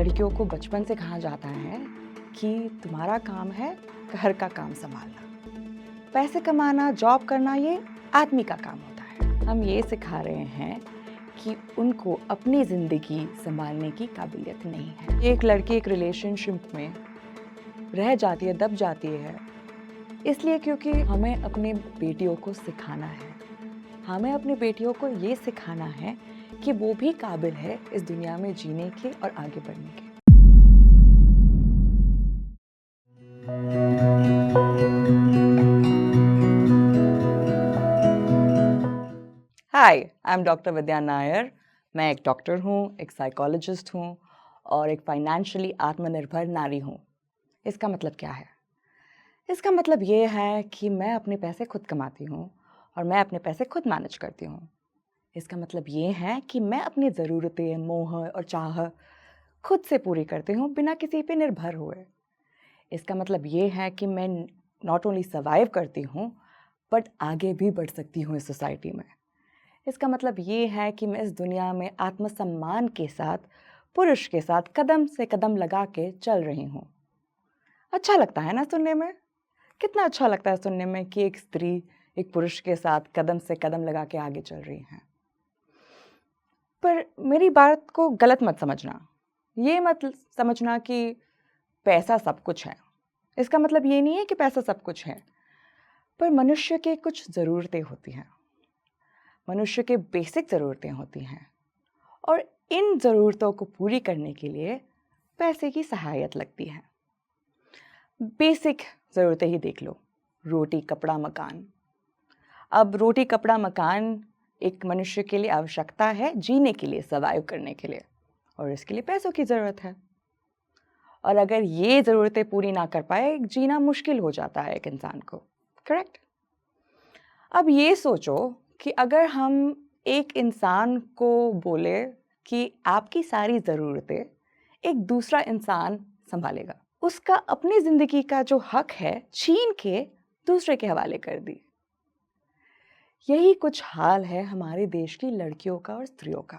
लड़कियों को बचपन से कहा जाता है कि तुम्हारा काम है घर का काम संभालना, पैसे कमाना, जॉब करना ये आदमी का काम होता है। हम ये सिखा रहे हैं कि उनको अपनी ज़िंदगी संभालने की काबिलियत नहीं है। एक लड़की एक रिलेशनशिप में रह जाती है, दब जाती है, इसलिए क्योंकि हमें अपने बेटियों को सिखाना है, हमें अपनी बेटियों को ये सिखाना है कि वो भी काबिल है इस दुनिया में जीने के और आगे बढ़ने के। हाय, आई एम डॉक्टर विद्या नायर। मैं एक डॉक्टर हूँ, एक साइकोलॉजिस्ट हूँ और एक फाइनेंशियली आत्मनिर्भर नारी हूँ। इसका मतलब क्या है? इसका मतलब ये है कि मैं अपने पैसे खुद कमाती हूँ और मैं अपने पैसे खुद मैनेज करती हूँ। इसका मतलब ये है कि मैं अपनी ज़रूरतें, मोह और चाह खुद से पूरी करती हूँ बिना किसी पे निर्भर हुए। इसका मतलब ये है कि मैं नॉट ओनली सर्वाइव करती हूँ बट आगे भी बढ़ सकती हूँ इस सोसाइटी में। इसका मतलब ये है कि मैं इस दुनिया में आत्मसम्मान के साथ, पुरुष के साथ कदम से कदम लगा के चल रही हूँ। अच्छा लगता है ना सुनने में? कितना अच्छा लगता है सुनने में कि एक स्त्री एक पुरुष के साथ कदम से कदम लगा के आगे चल रही है। पर मेरी बात को गलत मत समझना। ये मत समझना कि पैसा सब कुछ है। इसका मतलब ये नहीं है कि पैसा सब कुछ है, पर मनुष्य के कुछ ज़रूरतें होती हैं, मनुष्य के बेसिक ज़रूरतें होती हैं और इन ज़रूरतों को पूरी करने के लिए पैसे की सहायता लगती है। बेसिक ज़रूरतें ही देख लो, रोटी, कपड़ा, मकान। अब रोटी, कपड़ा, मकान एक मनुष्य के लिए आवश्यकता है जीने के लिए, सर्वाइव करने के लिए, और इसके लिए पैसों की ज़रूरत है। और अगर ये ज़रूरतें पूरी ना कर पाए, जीना मुश्किल हो जाता है एक इंसान को। करेक्ट? अब ये सोचो कि अगर हम एक इंसान को बोले कि आपकी सारी ज़रूरतें एक दूसरा इंसान संभालेगा, उसका अपनी ज़िंदगी का जो हक है छीन के दूसरे के हवाले कर दी। यही कुछ हाल है हमारे देश की लड़कियों का और स्त्रियों का।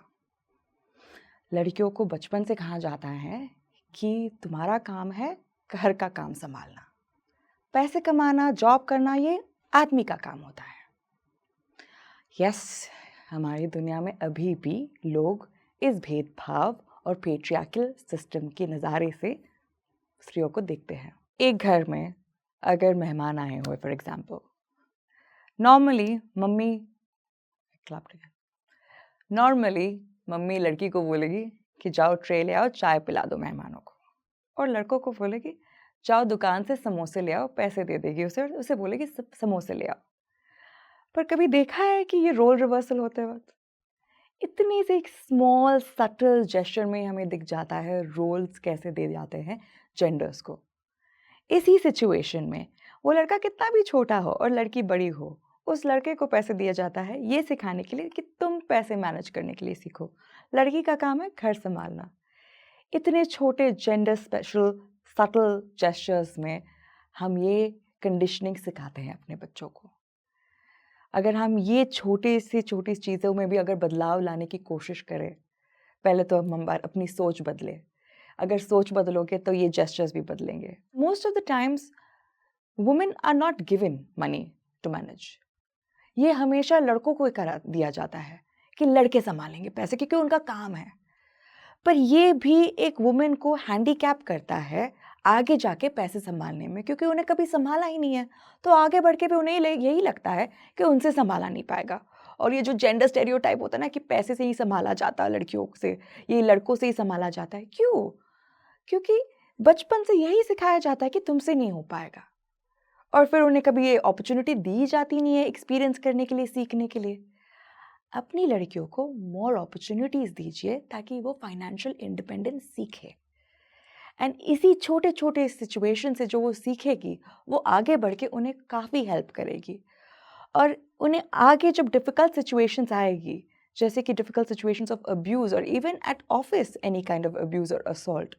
लड़कियों को बचपन से कहा जाता है कि तुम्हारा काम है घर का काम संभालना, पैसे कमाना, जॉब करना ये आदमी का काम होता है। यस, हमारी दुनिया में अभी भी लोग इस भेदभाव और पेट्रियार्कल सिस्टम के नज़ारे से स्त्रियों को देखते हैं। एक घर में अगर मेहमान आए हुए फॉर एग्जाम्पल, नॉर्मली मम्मी लड़की को बोलेगी कि जाओ ट्रे ले आओ, चाय पिला दो मेहमानों को, और लड़कों को बोलेगी जाओ दुकान से समोसे ले आओ, पैसे दे देगी उसे और उसे बोलेगी समोसे ले आओ। पर कभी देखा है कि ये रोल रिवर्सल होते वक्त इतनी से एक स्मॉल सटल जेस्चर में हमें दिख जाता है रोल्स कैसे दे जाते हैं जेंडर्स को। इसी सिचुएशन में वो लड़का कितना भी छोटा हो और लड़की बड़ी हो, उस लड़के को पैसे दिया जाता है ये सिखाने के लिए कि तुम पैसे मैनेज करने के लिए सीखो, लड़की का काम है घर संभालना। इतने छोटे जेंडर स्पेशल सटल जेस्चर्स में हम ये कंडीशनिंग सिखाते हैं अपने बच्चों को। अगर हम ये छोटी चीज़ों में भी अगर बदलाव लाने की कोशिश करें, पहले तो हम अपनी सोच बदले। अगर सोच बदलोगे तो ये जेस्चर्स भी बदलेंगे। Most of the times women are not given money to manage. ये हमेशा लड़कों को करा दिया जाता है कि लड़के संभालेंगे पैसे क्योंकि उनका काम है। पर ये भी एक वुमेन को हैंडीकैप करता है आगे जाके पैसे संभालने में, क्योंकि उन्हें कभी संभाला ही नहीं है, तो आगे बढ़ के भी उन्हें यही लगता है कि उनसे संभाला नहीं पाएगा। और ये जो जेंडर स्टेरियोटाइप होता है ना कि पैसे से ही संभाला जाता है लड़कियों से, ये लड़कों से ही संभाला जाता है, क्यों? क्योंकि बचपन से यही सिखाया जाता है कि तुमसे नहीं हो पाएगा, और फिर उन्हें कभी ये अपॉर्चुनिटी दी जाती नहीं है एक्सपीरियंस करने के लिए, सीखने के लिए। अपनी लड़कियों को मोर अपॉर्चुनिटीज दीजिए ताकि वो फाइनेंशियल इंडिपेंडेंस सीखे, एंड इसी छोटे छोटे सिचुएशन से जो वो सीखेगी वो आगे बढ़ के उन्हें काफ़ी हेल्प करेगी। और उन्हें आगे जब डिफ़िकल्ट सिचुएशंस आएगी, जैसे कि डिफ़िकल्ट सिचुएशंस ऑफ अब्यूज़ और even at office any kind of abuse और असॉल्ट,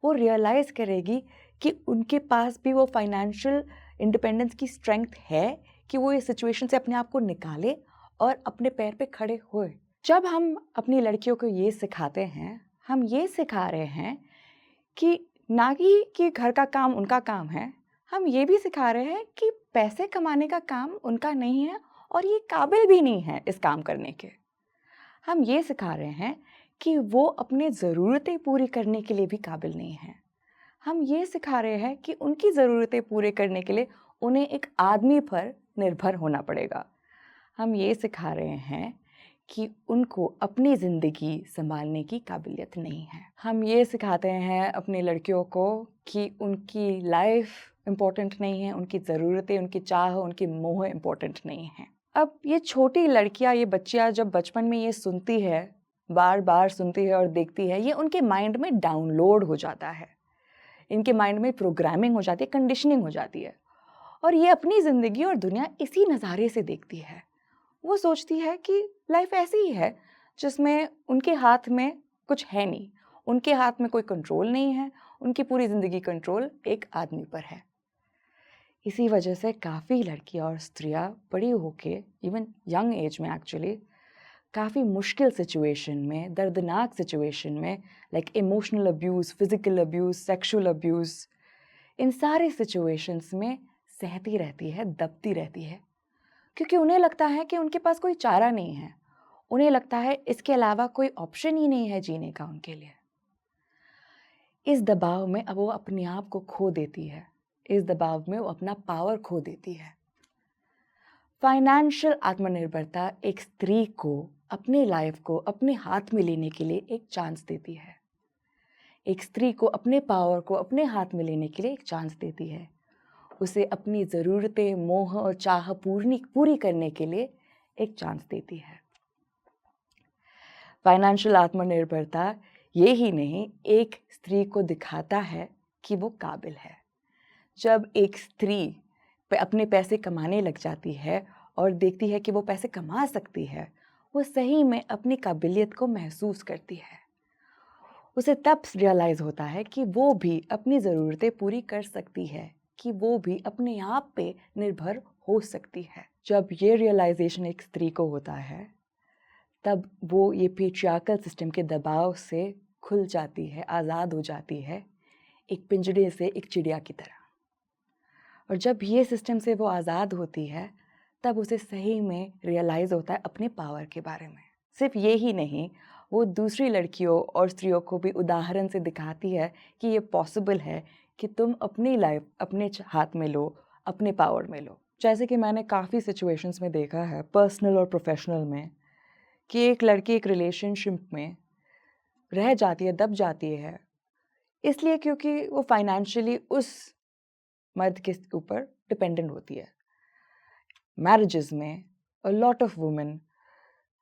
वो रियलाइज़ करेगी कि उनके पास भी वो फाइनेंशियल इंडिपेंडेंस की स्ट्रेंथ है कि वो इस सिचुएशन से अपने आप को निकाले और अपने पैर पे खड़े होए। जब हम अपनी लड़कियों को ये सिखाते हैं, हम ये सिखा रहे हैं कि ना कि घर का काम उनका काम है, हम ये भी सिखा रहे हैं कि पैसे कमाने का काम उनका नहीं है और ये काबिल भी नहीं है इस काम करने के। हम ये सिखा रहे हैं कि वो अपने ज़रूरतें पूरी करने के लिए भी काबिल नहीं है। हम ये सिखा रहे हैं कि उनकी ज़रूरतें पूरे करने के लिए उन्हें एक आदमी पर निर्भर होना पड़ेगा। हम ये सिखा रहे हैं कि उनको अपनी ज़िंदगी संभालने की काबिलियत नहीं है। हम ये सिखाते हैं अपनी लड़कियों को कि उनकी लाइफ इम्पोर्टेंट नहीं है, उनकी ज़रूरतें, उनकी चाह, उनकी मोह इम्पोर्टेंट नहीं है। अब ये छोटी लड़कियाँ, ये बच्चियाँ जब बचपन में ये सुनती है, बार बार सुनती है और देखती है, ये उनके माइंड में डाउनलोड हो जाता है, इनके माइंड में प्रोग्रामिंग हो जाती है, कंडीशनिंग हो जाती है और ये अपनी ज़िंदगी और दुनिया इसी नज़ारे से देखती है। वो सोचती है कि लाइफ ऐसी ही है जिसमें उनके हाथ में कुछ है नहीं, उनके हाथ में कोई कंट्रोल नहीं है, उनकी पूरी ज़िंदगी कंट्रोल एक आदमी पर है। इसी वजह से काफ़ी लड़कियां और स्त्रियां बड़ी होके, इवन यंग एज में एक्चुअली, काफ़ी मुश्किल सिचुएशन में, दर्दनाक सिचुएशन में, like emotional abuse, physical abuse, sexual abuse, इन सारे सिचुएशंस में सहती रहती है, दबती रहती है, क्योंकि उन्हें लगता है कि उनके पास कोई चारा नहीं है। उन्हें लगता है इसके अलावा कोई ऑप्शन ही नहीं है जीने का उनके लिए। इस दबाव में अब वो अपने आप को खो देती है, इस दबाव में वो अपना पावर खो देती है। फाइनेंशियल आत्मनिर्भरता एक स्त्री को अपनी लाइफ को अपने हाथ में लेने के लिए एक चांस देती है। एक स्त्री को अपने पावर को अपने हाथ में लेने के लिए एक चांस देती है। उसे अपनी ज़रूरतें, मोह और चाह पूरी करने के लिए एक चांस देती है। फाइनेंशियल आत्मनिर्भरता ये ही नहीं, एक स्त्री को दिखाता है कि वो काबिल है। जब एक स्त्री अपने पैसे कमाने लग जाती है और देखती है कि वो पैसे कमा सकती है, वो सही में अपनी काबिलियत को महसूस करती है। उसे तब रियलाइज़ होता है कि वो भी अपनी ज़रूरतें पूरी कर सकती है, कि वो भी अपने आप पे निर्भर हो सकती है। जब ये रियलाइजेशन एक स्त्री को होता है, तब वो ये पेट्रियार्कल सिस्टम के दबाव से खुल जाती है, आज़ाद हो जाती है, एक पिंजरे से एक चिड़िया की तरह। और जब ये सिस्टम से वो आज़ाद होती है, तब उसे सही में रियलाइज़ होता है अपने पावर के बारे में। सिर्फ ये ही नहीं, वो दूसरी लड़कियों और स्त्रियों को भी उदाहरण से दिखाती है कि ये पॉसिबल है कि तुम अपनी लाइफ अपने हाथ में लो, अपने पावर में लो। जैसे कि मैंने काफ़ी सिचुएशंस में देखा है, पर्सनल और प्रोफेशनल में, कि एक लड़की एक रिलेशनशिप में रह जाती है, दब जाती है, इसलिए क्योंकि वो फाइनेंशियली उस मर्द के ऊपर डिपेंडेंट होती है। मैरिजेस में a lot of women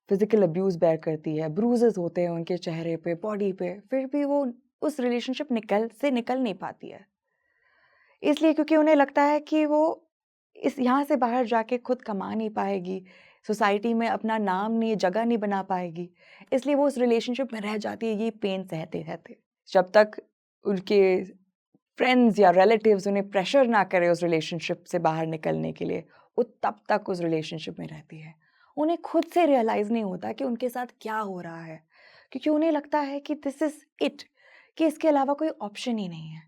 physical abuse bear करती है, ब्रूजेस होते हैं उनके चेहरे पे, बॉडी पे, फिर भी वो उस रिलेशनशिप निकल नहीं पाती है, इसलिए क्योंकि उन्हें लगता है कि वो इस यहाँ से बाहर जाके खुद कमा नहीं पाएगी, सोसाइटी में अपना नाम नहीं, जगह नहीं बना पाएगी, इसलिए वो उस रिलेशनशिप में रह जाती है, ये पेन सहते रहते, जब तक उनके फ्रेंड्स या रिलेटिव्स उन्हें प्रेशर ना करें उस रिलेशनशिप से बाहर निकलने के लिए, वो तब तक उस रिलेशनशिप में रहती है। उन्हें खुद से रियलाइज़ नहीं होता कि उनके साथ क्या हो रहा है, क्योंकि उन्हें लगता है कि दिस इज़ इट, कि इसके अलावा कोई ऑप्शन ही नहीं है।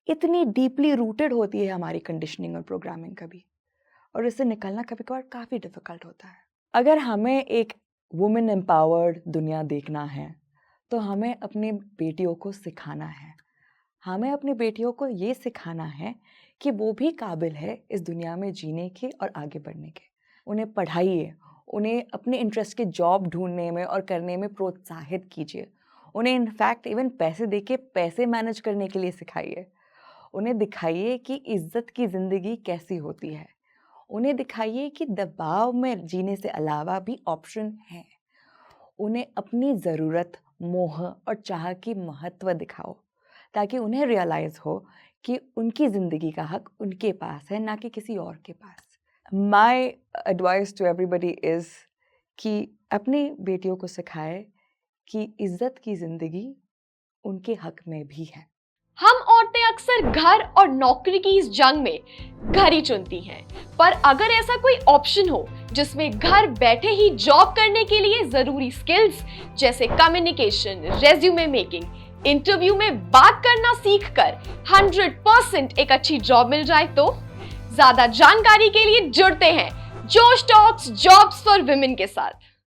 इतनी डीपली रूटेड होती है हमारी कंडीशनिंग और प्रोग्रामिंग कभी, और इससे निकलना कभी-कभार काफ़ी डिफ़िकल्ट होता है। अगर हमें एक वुमेन एम्पावर्ड दुनिया देखना है, तो हमें अपनी बेटियों को सिखाना है। हमें अपनी बेटियों को ये सिखाना है कि वो भी काबिल है इस दुनिया में जीने के और आगे बढ़ने के। उन्हें पढ़ाइए, उन्हें अपने इंटरेस्ट के जॉब ढूंढने में और करने में प्रोत्साहित कीजिए। उन्हें इनफैक्ट इवन पैसे देके पैसे मैनेज करने के लिए सिखाइए। उन्हें दिखाइए कि इज्जत की ज़िंदगी कैसी होती है। उन्हें दिखाइए कि दबाव में जीने से अलावा भी ऑप्शन है। उन्हें अपनी ज़रूरत, मोह और चाह की महत्व दिखाओ, ताकि उन्हें रियलाइज़ हो कि उनकी ज़िंदगी का हक उनके पास है, ना कि किसी और के पास। My advice to everybody is कि अपनी बेटियों को सिखाए कि इज्जत की ज़िंदगी उनके हक में भी है। हम औरतें अक्सर घर और नौकरी की इस जंग में घर ही चुनती हैं, पर अगर ऐसा कोई ऑप्शन हो जिसमें घर बैठे ही जॉब करने के लिए जरूरी स्किल्स जैसे कम्युनिकेशन, रेज्यूमे मेकिंग, इंटरव्यू में बात करना सीखकर 100% एक अच्छी जॉब मिल जाए तो? ज्यादा जानकारी के लिए जुड़ते हैं जोश टॉक्स जॉब्स फॉर विमेन के साथ।